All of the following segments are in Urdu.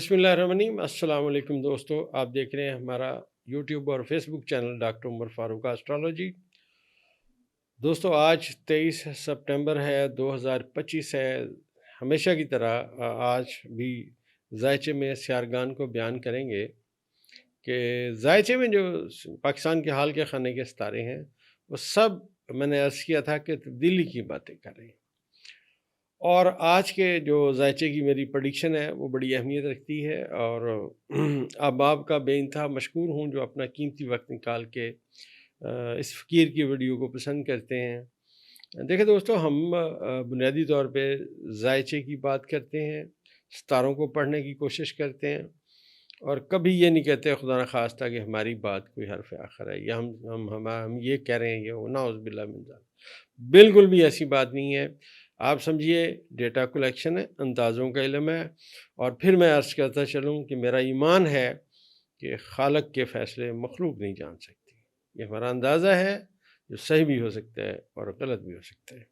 بسم اللہ الرحمن الرحیم۔ السلام علیکم دوستو، آپ دیکھ رہے ہیں ہمارا یوٹیوب اور فیس بک چینل ڈاکٹر عمر فاروق اسٹرالوجی۔ دوستو آج 23 سپٹمبر ہے، 2025 ہے۔ ہمیشہ کی طرح آج بھی ذائچے میں سیارگان کو بیان کریں گے کہ ذائچے میں جو پاکستان کے حال کے خانے کے ستارے ہیں وہ سب میں نے عرض کیا تھا کہ تبدیلی کی باتیں کر رہے ہیں، اور آج کے جو ذائچے کی میری پریڈکشن ہے وہ بڑی اہمیت رکھتی ہے، اور آپ کا بے انتہا مشکور ہوں جو اپنا قیمتی وقت نکال کے اس فقیر کی ویڈیو کو پسند کرتے ہیں۔ دیکھیں دوستو، ہم بنیادی طور پہ ذائچے کی بات کرتے ہیں، ستاروں کو پڑھنے کی کوشش کرتے ہیں، اور کبھی یہ نہیں کہتے خدا نخواستہ کہ ہماری بات کوئی حرف آخر ہے، یا ہم یہ کہہ رہے ہیں، یہ نعوذ باللہ من ذالک۔ بالکل بھی ایسی بات نہیں ہے۔ آپ سمجھیے ڈیٹا کلیکشن ہے، اندازوں کا علم ہے، اور پھر میں عرض کرتا چلوں کہ میرا ایمان ہے کہ خالق کے فیصلے مخلوق نہیں جان سکتی۔ یہ ہمارا اندازہ ہے جو صحیح بھی ہو سکتا ہے اور غلط بھی ہو سکتا ہے۔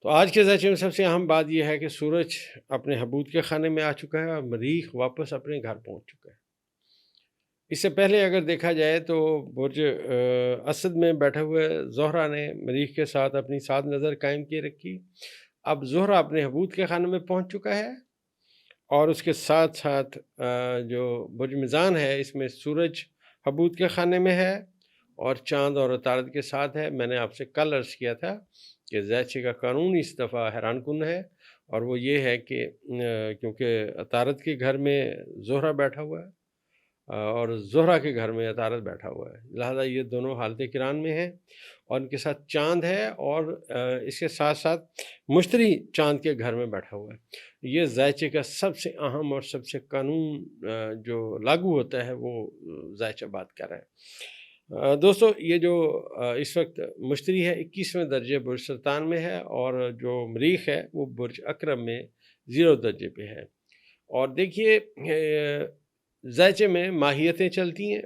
تو آج کے ذائچے میں سب سے اہم بات یہ ہے کہ سورج اپنے حبوط کے خانے میں آ چکا ہے اور مریخ واپس اپنے گھر پہنچ چکا ہے۔ اس سے پہلے اگر دیکھا جائے تو برج اسد میں بیٹھے ہوئے زہرہ نے مریخ کے ساتھ اپنی ساتھ نظر قائم کیے رکھی۔ اب زہرہ اپنے حبوط کے خانے میں پہنچ چکا ہے، اور اس کے ساتھ ساتھ جو برج میزان ہے اس میں سورج حبوط کے خانے میں ہے اور چاند اور عطارد کے ساتھ ہے۔ میں نے آپ سے کل عرض کیا تھا کہ ذائچے کا قانون اس دفعہ حیران کن ہے، اور وہ یہ ہے کہ کیونکہ عطارد کے گھر میں زہرہ بیٹھا ہوا ہے اور زہرہ کے گھر میں عطارد بیٹھا ہوا ہے، لہذا یہ دونوں حالت کران میں ہیں، اور ان کے ساتھ چاند ہے، اور اس کے ساتھ ساتھ مشتری چاند کے گھر میں بیٹھا ہوا ہے۔ یہ ذائچے کا سب سے اہم اور سب سے قانون جو لاگو ہوتا ہے وہ ذائچہ بات کر رہا ہے۔ دوستو یہ جو اس وقت مشتری ہے 21ویں درجے برج سرطان میں ہے، اور جو مریخ ہے وہ برج اکرم میں 0 درجے پہ ہے۔ اور دیکھیے ذائچے میں ماہیتیں چلتی ہیں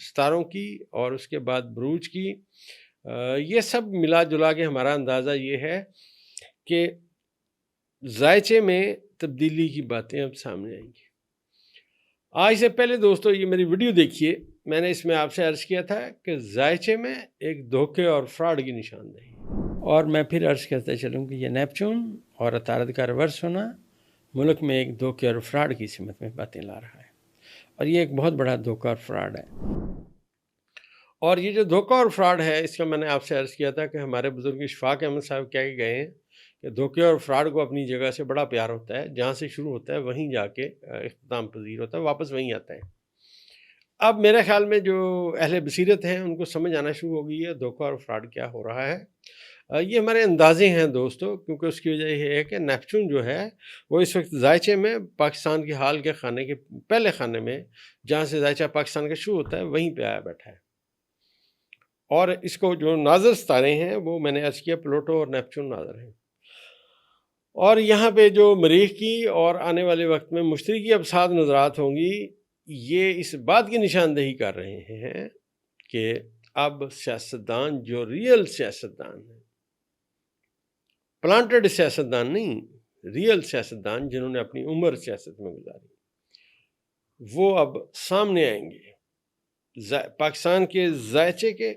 ستاروں کی اور اس کے بعد بروج کی، یہ سب ملا جلا کے ہمارا اندازہ یہ ہے کہ ذائچے میں تبدیلی کی باتیں اب سامنے آئیں گی۔ آج سے پہلے دوستو یہ میری ویڈیو دیکھیے، میں نے اس میں آپ سے عرض کیا تھا کہ ذائچے میں ایک دھوکے اور فراڈ کی نشاندہی، اور میں پھر عرض کرتے چلوں کہ یہ نیپچون اور عطارد کا ریورس ہونا ملک میں ایک دھوکے اور فراڈ کی سمت میں باتیں لا رہا ہے، اور یہ ایک بہت بڑا دھوکہ اور فراڈ ہے۔ اور یہ جو دھوکہ اور فراڈ ہے اس کا میں نے آپ سے عرض کیا تھا کہ ہمارے بزرگ اشفاق احمد صاحب کہہ کے گئے ہیں کہ دھوکے اور فراڈ کو اپنی جگہ سے بڑا پیار ہوتا ہے، جہاں سے شروع ہوتا ہے وہیں جا کے اختتام پذیر ہوتا ہے، واپس وہیں آتا ہے۔ اب میرے خیال میں جو اہل بصیرت ہیں ان کو سمجھ آنا شروع ہو گئی ہے دھوکہ اور فراڈ کیا ہو رہا ہے۔ یہ ہمارے اندازے ہیں دوستو، کیونکہ اس کی وجہ یہ ہے کہ نیپچون جو ہے وہ اس وقت ذائچے میں پاکستان کے حال کے خانے کے پہلے خانے میں، جہاں سے ذائچہ پاکستان کا شروع ہوتا ہے وہیں پہ آیا بیٹھا ہے، اور اس کو جو ناظر ستارے ہیں وہ میں نے عرض کیا پلوٹو اور نیپچون ناظر ہیں، اور یہاں پہ جو مریخ کی اور آنے والے وقت میں مشتری کی ابساط نظرات ہوں گی، یہ اس بات کی نشاندہی کر رہے ہیں کہ اب سیاستدان جو ریئل سیاستدان ہیں، پلانٹڈ سیاستدان نہیں، ریئل سیاستدان جنہوں نے اپنی عمر سیاست میں گزاری، وہ اب سامنے آئیں گے۔ پاکستان کے ذائچے کے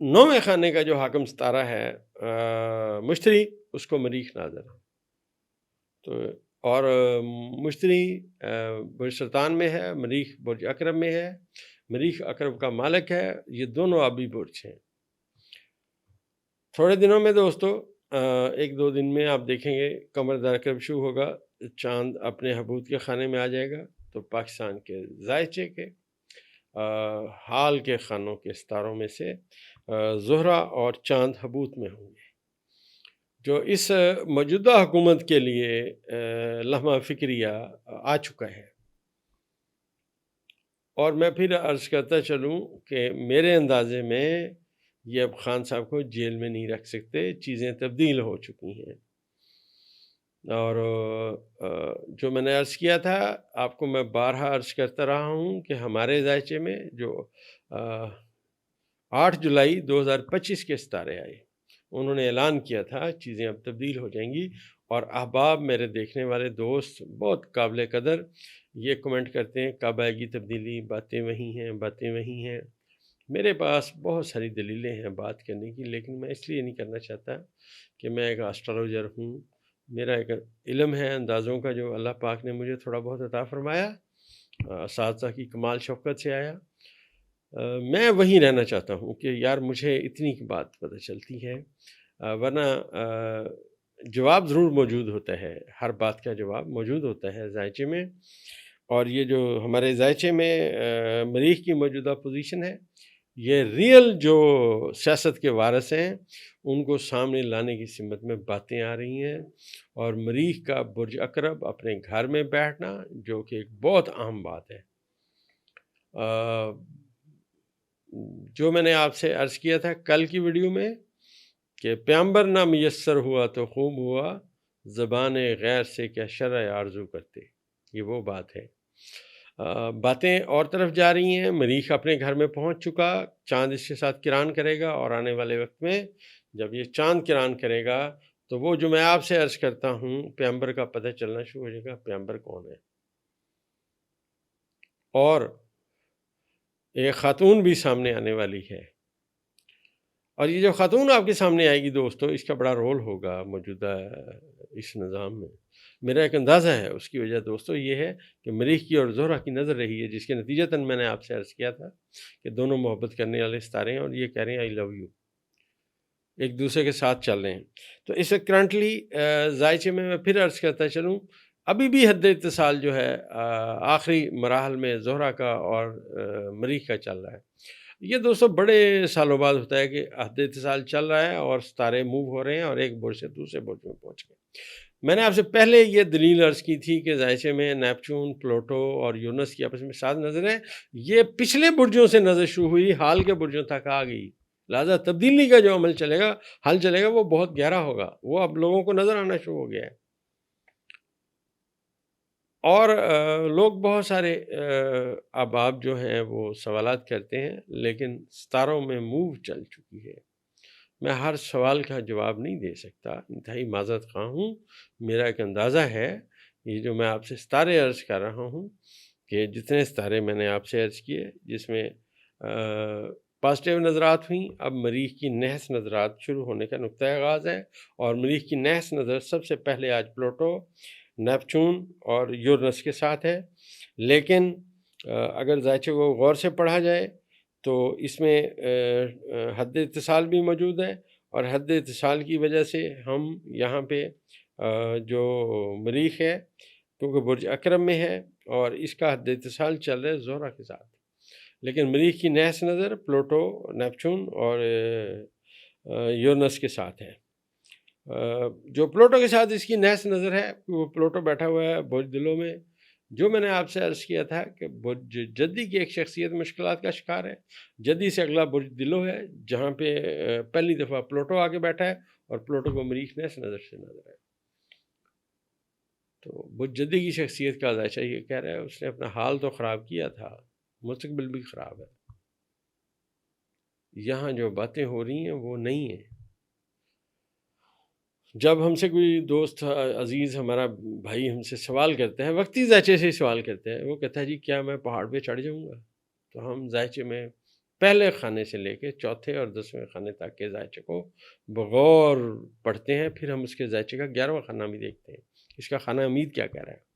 9ویں خانے کا جو حاکم ستارہ ہے مشتری، اس کو مریخ ناظر ہے، تو اور مشتری برج سرطان میں ہے، مریخ برج اکرم میں ہے، مریخ اکرم کا مالک ہے، یہ دونوں آبی برج ہیں۔ تھوڑے دنوں میں دوستو 1-2 دن میں آپ دیکھیں گے قمر درکب شروع ہوگا، چاند اپنے حبوط کے خانے میں آ جائے گا، تو پاکستان کے ذائچے کے حال کے خانوں کے ستاروں میں سے زہرہ اور چاند حبوط میں ہوں گے، جو اس موجودہ حکومت کے لیے لمحہ فکریہ آ چکا ہے۔ اور میں پھر عرض کرتا چلوں کہ میرے اندازے میں یہ اب خان صاحب کو جیل میں نہیں رکھ سکتے، چیزیں تبدیل ہو چکی ہیں، اور جو میں نے عرض کیا تھا آپ کو میں بارہا عرض کرتا رہا ہوں کہ ہمارے ذائچے میں جو 8 جولائی 2025 کے ستارے آئے، انہوں نے اعلان کیا تھا چیزیں اب تبدیل ہو جائیں گی، اور احباب میرے دیکھنے والے دوست بہت قابل قدر یہ کمنٹ کرتے ہیں کب آئے گی تبدیلی، باتیں وہی ہیں، باتیں وہی ہیں۔ میرے پاس بہت ساری دلیلیں ہیں بات کرنے کی، لیکن میں اس لیے نہیں کرنا چاہتا کہ میں ایک اسٹرالوجر ہوں۔ میرا ایک علم ہے اندازوں کا جو اللہ پاک نے مجھے تھوڑا بہت عطا فرمایا، اساتذہ کی کمال شفقت سے آیا۔ میں وہیں رہنا چاہتا ہوں کہ یار مجھے اتنی کی بات پتہ چلتی ہے، ورنہ جواب ضرور موجود ہوتا ہے، ہر بات کا جواب موجود ہوتا ہے ذائچے میں۔ اور یہ جو ہمارے ذائچے میں مریخ کی موجودہ پوزیشن ہے، یہ ریئل جو سیاست کے وارث ہیں ان کو سامنے لانے کی سمت میں باتیں آ رہی ہیں، اور مریخ کا برج عقرب اپنے گھر میں بیٹھنا جو کہ ایک بہت اہم بات ہے۔ جو میں نے آپ سے عرض کیا تھا کل کی ویڈیو میں کہ پیغمبر نہ میسر ہوا تو خوب ہوا، زبان غیر سے کیا شرع آرزو کرتے، یہ وہ بات ہے۔ باتیں اور طرف جا رہی ہیں، مریخ اپنے گھر میں پہنچ چکا، چاند اس کے ساتھ کران کرے گا، اور آنے والے وقت میں جب یہ چاند کران کرے گا تو وہ جو میں آپ سے عرض کرتا ہوں پیغمبر کا پتہ چلنا شروع ہو جائے گا، پیغمبر کون ہے۔ اور ایک خاتون بھی سامنے آنے والی ہے، اور یہ جو خاتون آپ کے سامنے آئے گی دوستو، اس کا بڑا رول ہوگا موجودہ اس نظام میں۔ میرا ایک اندازہ ہے، اس کی وجہ دوستو یہ ہے کہ مریخ کی اور زہرہ کی نظر رہی ہے، جس کے نتیجتاً میں نے آپ سے عرض کیا تھا کہ دونوں محبت کرنے والے ستارے ہیں، اور یہ کہہ رہے ہیں آئی لو یو، ایک دوسرے کے ساتھ چل رہے ہیں۔ تو اس وقت کرنٹلی ذائچے میں پھر عرض کرتا چلوں، ابھی بھی حد اتصال جو ہے آخری مراحل میں زہرہ کا اور مریخ کا چل رہا ہے۔ یہ دوستو بڑے سالوں بعد ہوتا ہے کہ حد اتصال چل رہا ہے اور ستارے موو ہو رہے ہیں اور ایک برج سے دوسرے برج میں پہنچ گئے۔ میں نے آپ سے پہلے یہ دلیل عرض کی تھی کہ ذائچے میں نیپچون، پلوٹو اور یورنس کی آپس میں ساتھ نظر ہے، یہ پچھلے برجوں سے نظر شروع ہوئی، حال کے برجوں تک آ گئی، لہٰذا تبدیلی کا جو عمل چلے گا، حل چلے گا، وہ بہت گہرا ہوگا، وہ اب لوگوں کو نظر آنا شروع ہو گیا ہے۔ اور لوگ بہت سارے احباب جو ہیں وہ سوالات کرتے ہیں، لیکن ستاروں میں موو چل چکی ہے، میں ہر سوال کا جواب نہیں دے سکتا، انتہائی معذرت خواہ ہوں۔ میرا ایک اندازہ ہے، یہ جو میں آپ سے ستارے عرض کر رہا ہوں کہ جتنے ستارے میں نے آپ سے عرض کیے، جس میں پازیٹیو نظرات ہوئیں، اب مریخ کی نحس نظرات شروع ہونے کا نقطہ آغاز ہے، اور مریخ کی نحس نظر سب سے پہلے آج پلوٹو، نیپچون اور یورنس کے ساتھ ہے۔ لیکن اگر ذائچے کو غور سے پڑھا جائے تو اس میں حد اتصال بھی موجود ہے، اور حد اتصال کی وجہ سے ہم یہاں پہ جو مریخ ہے کیونکہ برج اکرم میں ہے، اور اس کا حد اتصال چل رہا ہے زہرہ کے ساتھ، لیکن مریخ کی نحس نظر پلوٹو، نیپچون اور یورنس کے ساتھ ہے۔ جو پلوٹو کے ساتھ اس کی نحس نظر ہے، وہ پلوٹو بیٹھا ہوا ہے برج دلو میں، جو میں نے آپ سے عرض کیا تھا کہ برج جدی کی ایک شخصیت مشکلات کا شکار ہے۔ جدی سے اگلا برج دلو ہے، جہاں پہ پہلی دفعہ پلوٹو آگے بیٹھا ہے، اور پلوٹو کو مریخ نحس نظر سے نظر ہے۔ تو برج جدی کی شخصیت کا ذائچہ یہ کہہ رہا ہے اس نے اپنا حال تو خراب کیا تھا، مستقبل بھی خراب ہے۔ یہاں جو باتیں ہو رہی ہیں وہ نہیں ہیں۔ جب ہم سے کوئی دوست عزیز ہمارا بھائی ہم سے سوال کرتا ہے، وقتی ذائچے سے سوال کرتے ہیں، وہ کہتا ہے جی کیا میں پہاڑ پہ چڑھ جاؤں گا؟ تو ہم ذائچے میں پہلے خانے سے لے کے چوتھے اور 10ویں خانے تک کے ذائچے کو بغور پڑھتے ہیں، پھر ہم اس کے ذائچے کا 11واں خانہ بھی دیکھتے ہیں، اس کا خانہ امید کیا کہہ رہا ہے۔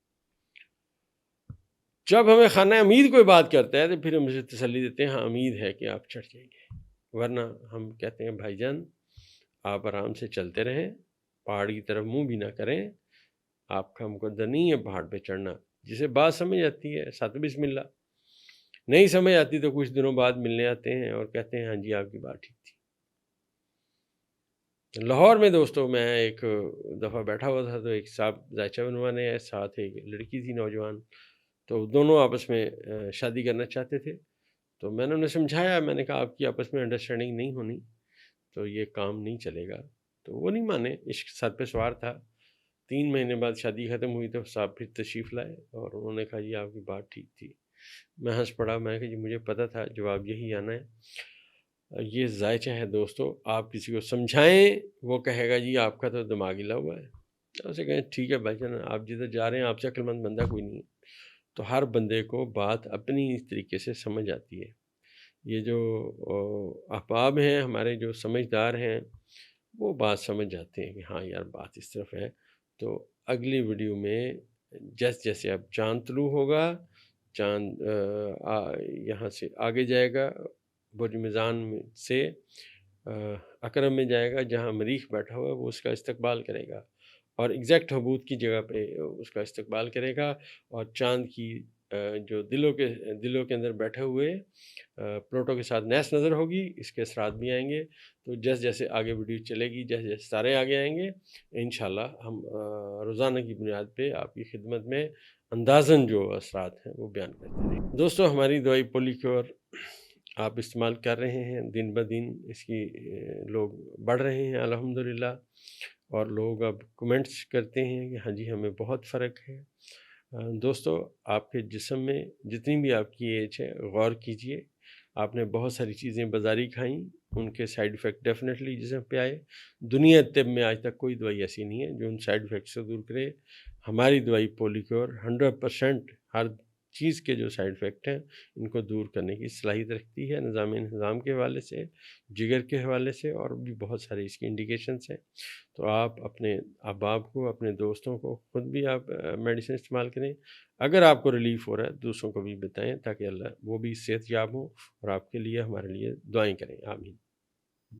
جب ہمیں خانہ امید کوئی بات کرتا ہے تو پھر ہم اسے تسلی دیتے ہیں، ہاں امید ہے کہ آپ چڑھ جائیں گے، ورنہ ہم کہتے ہیں بھائی جان آپ آرام سے چلتے رہیں، پہاڑ کی طرف منہ بھی نہ کریں، آپ کا مقدر نہیں ہے پہاڑ پہ چڑھنا۔ جسے بات سمجھ آتی ہے ساتھ بسم اللہ، نہیں سمجھ آتی تو کچھ دنوں بعد ملنے آتے ہیں اور کہتے ہیں ہاں جی آپ کی بات ٹھیک تھی۔ لاہور میں دوستو میں ایک دفعہ بیٹھا ہوا تھا، تو ایک صاحب ذائچہ بنوانے آئے، ساتھ ایک لڑکی تھی نوجوان، تو دونوں آپس میں شادی کرنا چاہتے تھے۔ تو میں نے انہیں سمجھایا، میں نے کہا آپ کی آپس میں انڈرسٹینڈنگ نہیں ہونی تو یہ کام نہیں چلے گا، تو وہ نہیں مانے، عشق سر پہ سوار تھا۔ 3 مہینے بعد شادی ختم ہوئی تو صاحب پھر تشریف لائے اور انہوں نے کہا جی آپ کی بات ٹھیک تھی۔ میں ہنس پڑا، میں نے کہا جی مجھے پتہ تھا جواب یہی آنا ہے۔ یہ ذائچہ ہے دوستو، آپ کسی کو سمجھائیں وہ کہے گا جی آپ کا تو دماغ ہلا ہوا ہے، اسے کہیں ٹھیک ہے بھائی جان، آپ جدھر جا رہے ہیں آپ سے عقل مند بندہ کوئی نہیں ہے۔ تو ہر بندے کو بات اپنی اس طریقے سے سمجھ آتی ہے۔ یہ جو احباب ہیں ہمارے، جو سمجھدار ہیں، وہ بات سمجھ جاتے ہیں کہ ہاں یار بات اس طرف ہے۔ تو اگلی ویڈیو میں جیسے اب چاند طلوع ہوگا، چاند یہاں سے آگے جائے گا، برج میزان سے اکرم میں جائے گا، جہاں مریخ بیٹھا ہوا ہے وہ اس کا استقبال کرے گا، اور ایگزیکٹ حبوط کی جگہ پہ اس کا استقبال کرے گا، اور چاند کی جو دلوں کے اندر بیٹھے ہوئے پلوٹو کے ساتھ نیس نظر ہوگی، اس کے اثرات بھی آئیں گے۔ تو جیسے آگے ویڈیو چلے گی، جیسے ستارے آگے آئیں گے، انشاءاللہ ہم روزانہ کی بنیاد پہ آپ کی خدمت میں اندازاً جو اثرات ہیں وہ بیان کرتے رہیں گے۔ دوستو، ہماری دوائی پولیکیور آپ استعمال کر رہے ہیں، دن بدن اس کی لوگ بڑھ رہے ہیں الحمدللہ، اور لوگ اب کمنٹس کرتے ہیں کہ ہاں جی ہمیں بہت فرق ہے۔ دوستو، آپ کے جسم میں جتنی بھی آپ کی ایج ہے، غور کیجئے، آپ نے بہت ساری چیزیں بازاری کھائیں، ان کے سائیڈ ایفیکٹ ڈیفینیٹلی جسم پہ آئے۔ دنیا طب میں آج تک کوئی دوائی ایسی نہیں ہے جو ان سائیڈ ایفیکٹ سے دور کرے۔ ہماری دوائی پولیکیور 100% ہر چیز کے جو سائیڈ ایفیکٹ ہیں ان کو دور کرنے کی صلاحیت رکھتی ہے، نظام انہضام کے حوالے سے، جگر کے حوالے سے، اور بھی بہت سارے اس کی انڈیکیشنس ہیں۔ تو آپ اپنے احباب کو، اپنے دوستوں کو، خود بھی آپ میڈیسن استعمال کریں۔ اگر آپ کو ریلیف ہو رہا ہے دوسروں کو بھی بتائیں، تاکہ اللہ وہ بھی صحت یاب ہوں اور آپ کے لیے، ہمارے لیے دعائیں کریں۔ آمین۔